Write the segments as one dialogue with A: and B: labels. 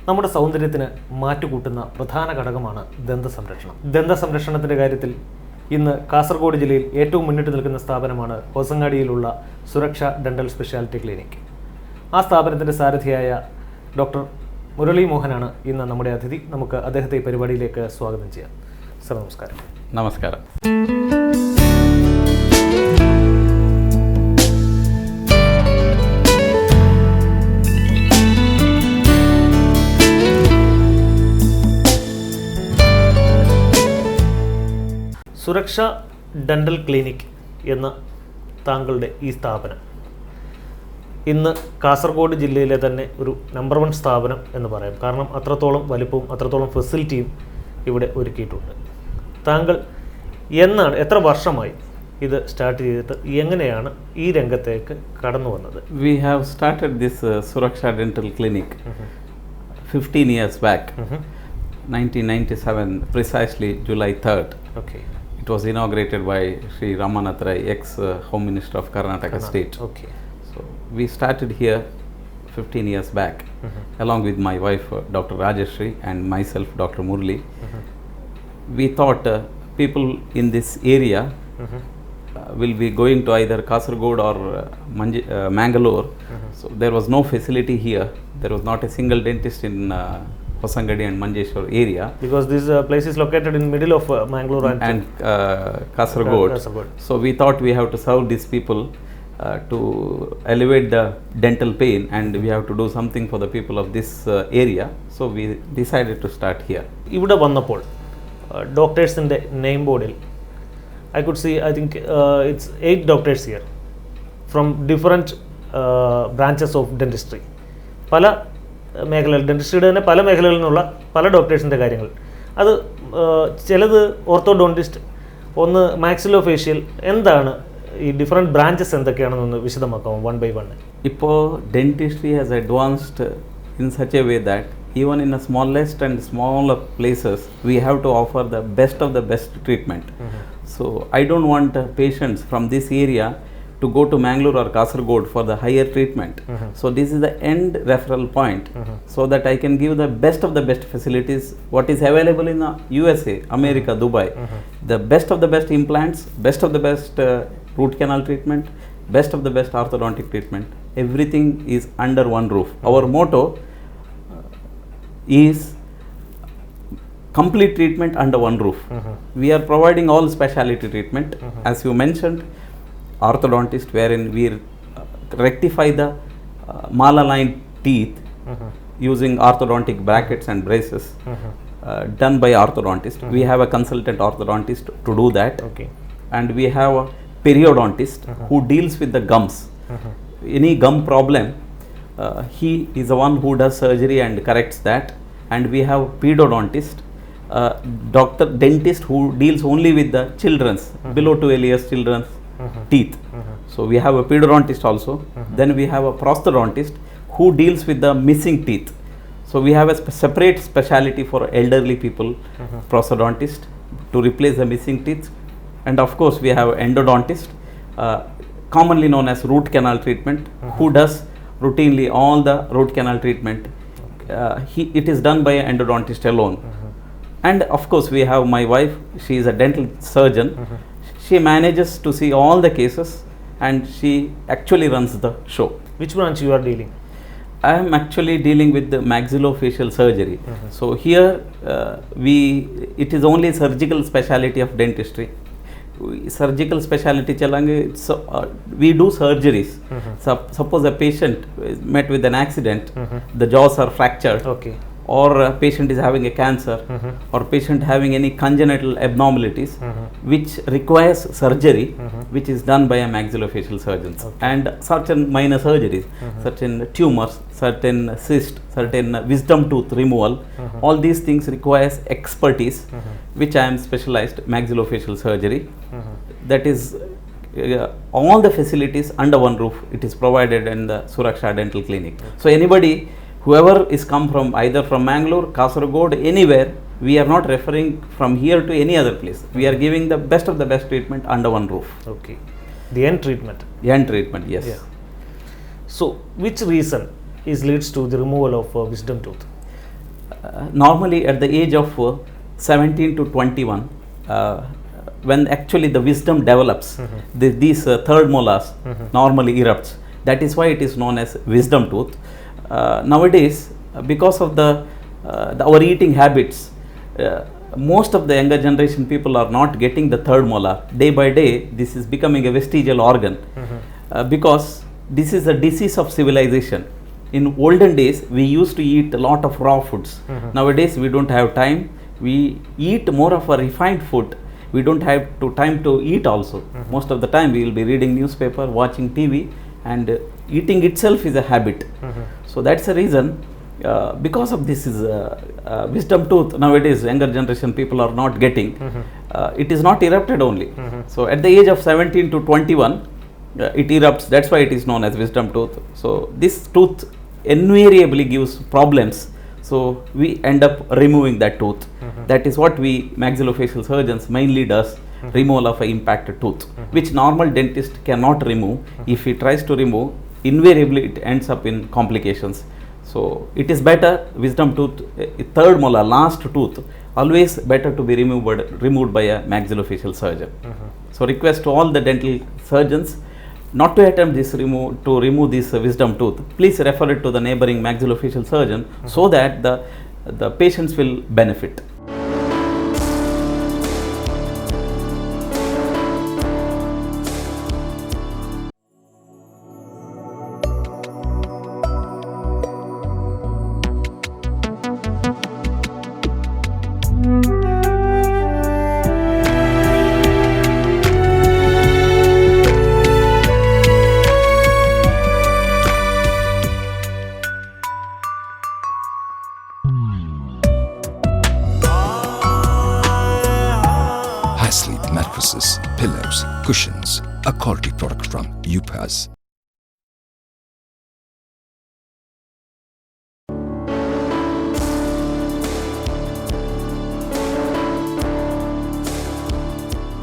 A: നമ്മുടെ സൗന്ദര്യത്തിന് മാറ്റുകൂട്ടുന്ന പ്രധാന ഘടകമാണ് ദന്തസംരക്ഷണം. ദന്തസംരക്ഷണത്തിൻ്റെ കാര്യത്തിൽ ഇന്ന് കാസർഗോഡ് ജില്ലയിൽ ഏറ്റവും മുന്നിട്ട് നിൽക്കുന്ന സ്ഥാപനമാണ് ഹൊസങ്ങാടിയിലുള്ള സുരക്ഷ ഡെൻ്റൽ സ്പെഷ്യാലിറ്റി ക്ലിനിക്. ആ സ്ഥാപനത്തിൻ്റെ സാരഥിയായ ഡോക്ടർ മുരളി മോഹനാണ് ഇന്ന് നമ്മുടെ അതിഥി. നമുക്ക് അദ്ദേഹത്തെ ഈ പരിപാടിയിലേക്ക് സ്വാഗതം ചെയ്യാം. സർ, നമസ്കാരം.
B: നമസ്കാരം.
A: സുരക്ഷ ഡെൻ്റൽ ക്ലിനിക് എന്ന താങ്കളുടെ ഈ സ്ഥാപനം ഇന്ന് കാസർഗോഡ് ജില്ലയിലെ തന്നെ ഒരു നമ്പർ 1 സ്ഥാപനം എന്ന് പറയാം. കാരണം അത്രത്തോളം വലിപ്പവും അത്രത്തോളം ഫെസിലിറ്റിയും ഇവിടെ ഒരുക്കിയിട്ടുണ്ട്. താങ്കൾ എത്ര വർഷമായി ഇത് സ്റ്റാർട്ട് ചെയ്തിട്ട് എങ്ങനെയാണ് ഈ രംഗത്തേക്ക് കടന്നു വന്നത്?
B: We have started this Suraksha Dental Clinic 15 years back, 1997, precisely July 3rd.
A: Okay.
B: It was inaugurated by Sri Ramanath Rai, ex-Home Minister of Karnataka State.
A: Okay.
B: So we started here 15 years back, along with my wife, Dr. Rajeshri, and myself, Dr. Murli. We thought people in this area will be going to either Kasaragod or Mangalore. So there was no facility here. There was not a single dentist in Hosangadi and Manjeshwar area.
A: Because this place is located in middle of Mangalore and
B: Kasaragod. So we thought we have to serve these people to elevate the dental pain, and we have to do something for the people of this area. So we decided to start here.
A: ഇവിടെ വന്നപ്പോൾ ഡോക്ടേഴ്സിൻ്റെ name ബോർഡിൽ I could see, I think it's 8 doctors here from different branches of dentistry. പല മേഖലകൾ, ഡെന്റിസ്ട്രിയുടെ തന്നെ പല മേഖലകളിൽ നിന്നുള്ള പല ഡോക്ടേഴ്സിൻ്റെ കാര്യങ്ങൾ. അത് ചിലത് ഓർത്തോഡോണ്ടിസ്റ്റ്, ഒന്ന് മാക്സിലോ ഫേഷ്യൽ. എന്താണ് ഈ ഡിഫറെൻറ്റ് ബ്രാഞ്ചസ് എന്തൊക്കെയാണെന്നൊന്ന് വിശദമാക്കാമോ, 1 by 1?
B: ഇപ്പോൾ dentistry has advanced in such a way that even in the smallest and smaller places we have to offer the best of the best treatment. So I don't want patients from this area to go to Mangalore or Kasaragod for the higher treatment. So this is the end referral point, so that I can give the best of the best facilities what is available in the USA, America, Dubai. The best of the best implants, best of the best root canal treatment, best of the best orthodontic treatment. Everything is under one roof. Our motto is complete treatment under one roof. We are providing all specialty treatment. As you mentioned, orthodontist, wherein we rectify the malaligned teeth using orthodontic brackets and braces, done by orthodontist. We have a consultant orthodontist to do that.
A: Okay.
B: And we have a periodontist who deals with the gums. Any gum problem, he is the one who does surgery and corrects that. And we have pedodontist, dentist who deals only with the children's, below 12 years children's teeth. So we have a pedodontist also. Then we have a prosthodontist who deals with the missing teeth. So we have a separate specialty for elderly people, prosthodontist, to replace the missing teeth. And of course we have endodontist, commonly known as root canal treatment, who does routinely all the root canal treatment. It is done by an endodontist alone. And of course we have my wife. She is a dental surgeon. She manages to see all the cases and she actually runs the show.
A: Which branch you are dealing?
B: I am actually dealing with the maxillofacial surgery. So here it is only surgical specialty of dentistry. Surgical specialty chalange, so we do surgeries. Suppose a patient is met with an accident, the jaws are fractured.
A: Okay.
B: Or a patient is having a cancer, or patient having any congenital abnormalities which requires surgery, which is done by a maxillofacial surgeon. And certain minor surgeries, certain tumors, certain cyst, certain wisdom tooth removal, all these things requires expertise, which I am specialized maxillofacial surgery. That is all the facilities under one roof. It is provided in the Suraksha Dental Clinic. So anybody, whoever is come from either from Mangalore, Kasaragod, anywhere, we are not referring from here to any other place. We are giving the best of the best treatment under one roof.
A: Okay. The end treatment.
B: End treatment, yes.
A: So which reason is leads to the removal of wisdom tooth?
B: normally at the age of 17 to 21, when actually the wisdom develops, these third molars normally erupts. That is why it is known as wisdom tooth. Nowadays, because of our eating habits, most of the younger generation people are not getting the third molar. Day by day, this is becoming a vestigial organ, because this is a disease of civilization. In olden days, we used to eat a lot of raw foods. Nowadays, we don't have time. We eat more of a refined food. We don't have time to eat also. Most of the time, we will be reading newspaper, watching TV, and eating itself is a habit. So that's the reason. Because of this is wisdom tooth, nowadays younger generation people are not getting. It is not erupted only. So at the age of 17 to 21, it erupts. That's why it is known as wisdom tooth. So this tooth invariably gives problems. So we end up removing that tooth. That is what we maxillofacial surgeons mainly does. Removal of an impacted tooth, which normal dentist cannot remove. If he tries to remove, invariably it ends up in complications. So it is better, wisdom tooth, third molar, last tooth, always better to be removed by a maxillofacial surgeon. So request to all the dental surgeons not to attempt to remove this wisdom tooth. Please refer it to the neighboring maxillofacial surgeon so that the patients will benefit.
C: Sleep mattresses, pillows, cushions, a quality product from UPAS.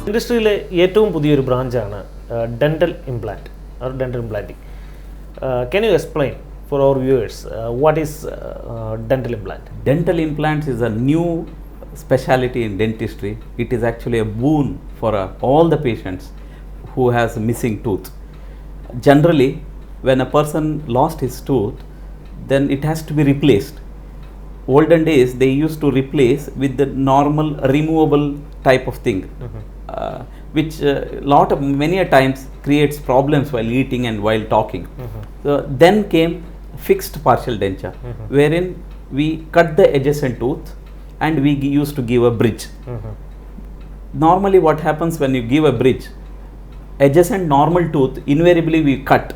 A: ഇൻഡസ്ട്രിയിലെ ഏറ്റവും പുതിയൊരു ബ്രാഞ്ചാണ് dental implant or dental implanting. Can you explain for our viewers what is dental implant?
B: Dental implants is a new specialty in dentistry. It is actually a boon for all the patients who has missing tooth. Generally, when a person lost his tooth, then it has to be replaced. Olden days, they used to replace with the normal removable type of thing, which many a times creates problems while eating and while talking. So then came fixed partial denture, wherein we cut the adjacent tooth and we used to give a bridge. Normally what happens when you give a bridge, adjacent normal tooth invariably we cut,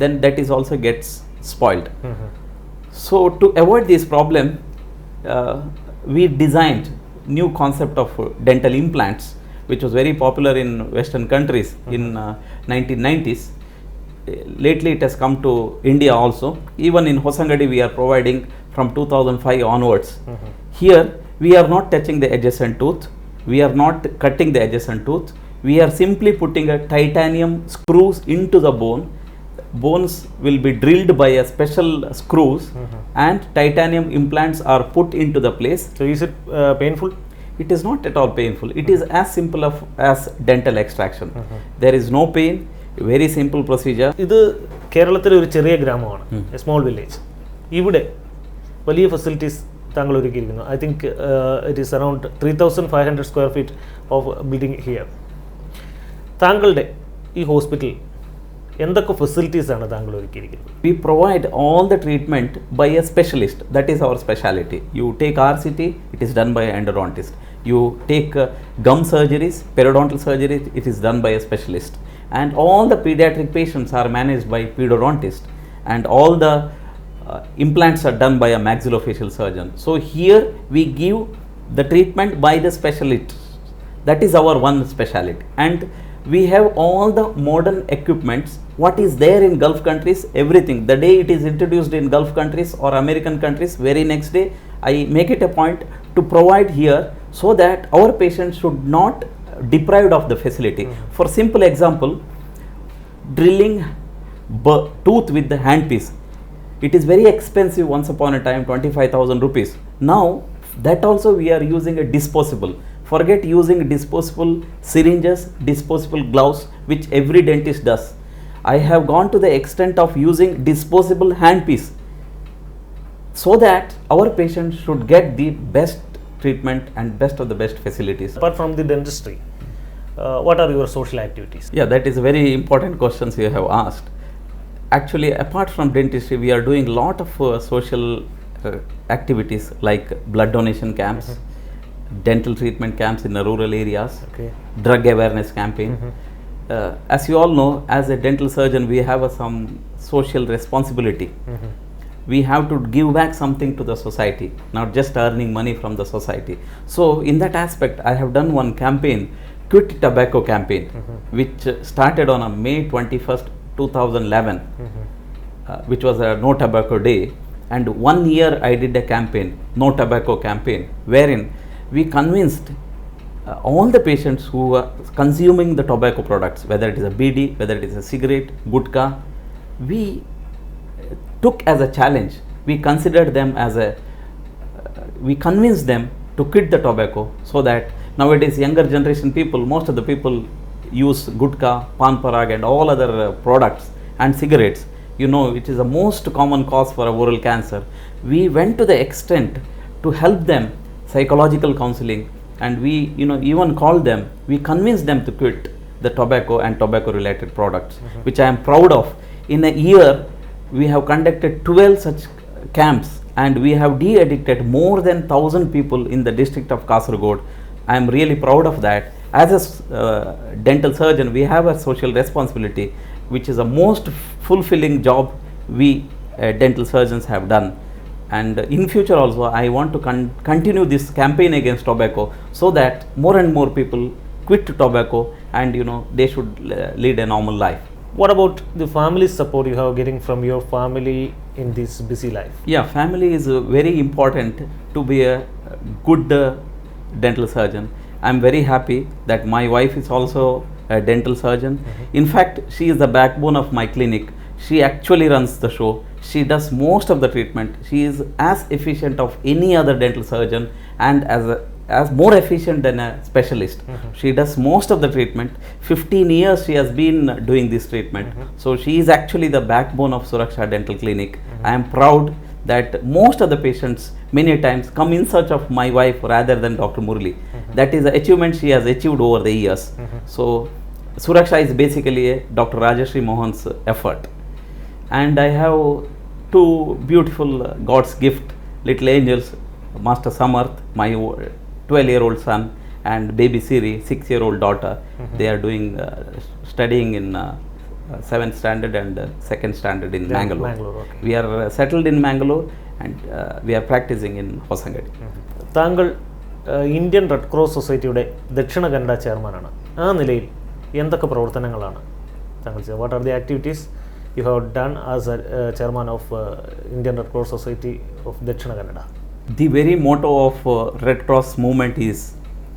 B: then that is also gets spoiled. So to avoid this problem, we designed new concept of dental implants, which was very popular in Western countries in 1990s. Lately it has come to India also. Even in Hosangadi we are providing from 2005 onwards. Here we are not touching the adjacent tooth, we are not cutting the adjacent tooth, we are simply putting a titanium screws into the bone. Bones will be drilled by a special screws and titanium implants are put into the place.
A: So is it painful?
B: It is not at all painful. It is as simple as dental extraction. There is no pain, very simple procedure.
A: ഇത് കേരളത്തിലെ ഒരു ചെറിയ ഗ്രാമമാണ്, A small village. ഇവിടെ വലിയ facilities താങ്കൾ ഒരുക്കിയിരിക്കുന്നു. I think it is around 3500 square feet of building here. താങ്കളുടെ ഈ ഹോസ്പിറ്റലിൽ എന്തൊക്കെ ഫെസിലിറ്റീസ് ആണ് താങ്കൾ ഒരുക്കിയിരിക്കുന്നത്?
B: We provide all the treatment by a specialist. That is our specialty. You take RCT, it is done by an endodontist. You take gum surgeries, periodontal surgeries, it is done by a specialist. And all the pediatric patients are managed by pedodontist. And all the implants are done by a maxillofacial surgeon. So here we give the treatment by the specialist. That is our one specialty. And we have all the modern equipments. What is there in Gulf countries, everything. The day it is introduced in Gulf countries or American countries, very next day I make it a point to provide here so that our patients should not deprived of the facility. For simple example, drilling tooth with the handpiece. It is very expensive once upon a time, 25,000 rupees. Now that also we are using a disposable. Forget using disposable syringes, disposable gloves, which every dentist does. I have gone to the extent of using disposable handpiece, so that our patients should get the best treatment and best of the best facilities.
A: Apart from the dentistry, what are your social activities?
B: Yeah, that is a very important questions you have asked. Actually, apart from dentistry, we are doing lot of social activities like blood donation camps, dental treatment camps in the rural areas,
A: Okay.
B: drug awareness campaign. As you all know, as a dental surgeon, we have some social responsibility. We have to give back something to the society, not just earning money from the society. So in that aspect, I have done one campaign, Quit Tobacco campaign, which started on May 21st, 2011, which was a No Tobacco Day. And 1 year I did a campaign, No Tobacco campaign, wherein we convinced all the patients who are consuming the tobacco products, whether it is a BD, whether it is a cigarette, gutka, we took as a challenge. We considered them as we convinced them to quit the tobacco, so that nowadays younger generation people, most of the people use gutka, pan parag and all other products and cigarettes. You know, it is the most common cause for oral cancer. We went to the extent to help them psychological counseling, and we even called them, we convinced them to quit the tobacco and tobacco related products, which I am proud of. In a year we have conducted 12 such camps, and we have de-addicted more than 1,000 people in the district of Kasaragod. I am really proud of that. As a dental surgeon, we have a social responsibility, which is the most fulfilling job we dental surgeons have done. And in future also, I want to continue this campaign against tobacco, so that more and more people quit tobacco, and they should lead a normal life.
A: What about the family support you have getting from your family in this busy life?
B: Yeah, family is very important to be a good dental surgeon. I am very happy that my wife is also a dental surgeon. In fact, she is the backbone of my clinic. She actually runs the show. She does most of the treatment. She is as efficient of any other dental surgeon, and as more efficient than a specialist. She does most of the treatment. 15 years she has been doing this treatment. So she is actually the backbone of Suraksha Dental Clinic. I am proud that most of the patients many times come in search of my wife rather than Dr. Murli. That is the achievement she has achieved over the years. So Suraksha is basically a Dr. Rajashri Mohan's effort. And I have two beautiful God's gift little angels, Master Samarth, my 12-year-old son, and baby Siri, 6-year-old daughter. They are doing studying in 7th standard and 2nd standard in Mangalore.
A: Okay.
B: We are settled in Mangalore, and we are practicing in Hosangadi.
A: താങ്കൾ Indian red cross സൊസൈറ്റിയുടെ ദക്ഷിണ കന്നഡ ചെയർമാനാണ്. ആ നിലയിൽ എന്തൊക്കെ പ്രവർത്തനങ്ങളാണ് താങ്കൾ ചെയ്തത്? What are the activities you have done as A chairman of Indian red cross society of Dakshina Kannada?
B: The very motto of Red Cross movement is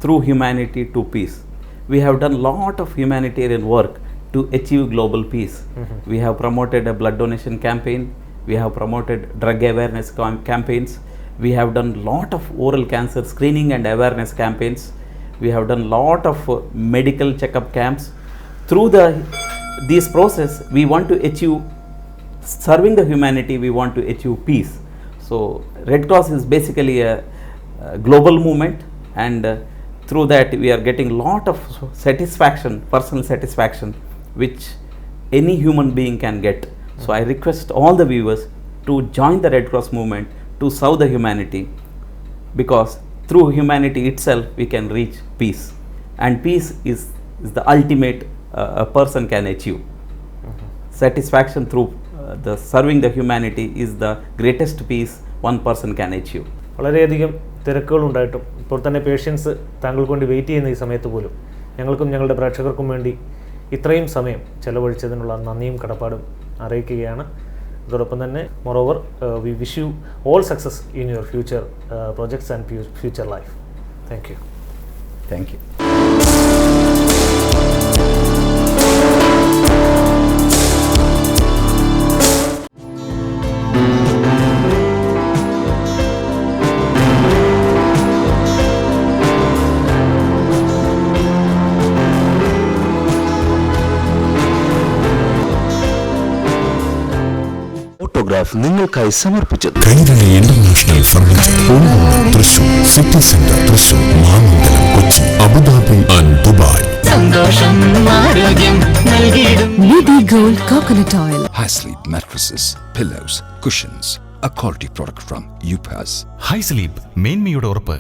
B: through humanity to peace. We have done lot of humanitarian work to achieve global peace. We have promoted a blood donation campaign. We have promoted drug awareness campaigns. We have done lot of oral cancer screening and awareness campaigns. We have done lot of medical checkup camps. Through this process, we want to achieve serving the humanity. We want to achieve peace. So Red Cross is basically a global movement, and through that we are getting lot of satisfaction, personal satisfaction, which any human being can get. So I request all the viewers to join the Red Cross movement to serve the humanity, because through humanity itself we can reach peace, and peace is the ultimate a person can achieve. Satisfaction through the serving the humanity is the greatest peace one person can achieve.
A: വളരെയധികം തിരക്കുകളുണ്ടായിട്ടും ഇപ്പോൾ തന്നെ patients താങ്കൾക്ക് വേണ്ടി wait ചെയ്യുന്ന ഈ സമയത്ത് പോലും ഞങ്ങൾക്കും ഞങ്ങളുടെ പ്രേക്ഷകർക്കും വേണ്ടി ഇത്രയും സമയം ചെലവഴിച്ചതിനുള്ള നന്ദിയും കടപ്പാടും അറിയിക്കുകയാണ്. അതോടൊപ്പം തന്നെ moreover we wish you all success in your future projects and future life. Thank you.
B: Thank you.
D: F നിങ്ങൾക്കായി സമർപ്പിച്ചത്
C: Kairali international furniture, Poonkulam, Thrissur, city centre Thrissur, Mamangalam, Kochi, Abu Dhabi and Dubai.
E: സന്തോഷം ആരോഗ്യം നൽകിയിടും
F: Nidhi Gold Coconut Oil.
C: High Sleep mattresses, pillows, cushions, a quality product from UPAS.
G: Hi sleep മേന്മയുടെ ഉറപ്പ്.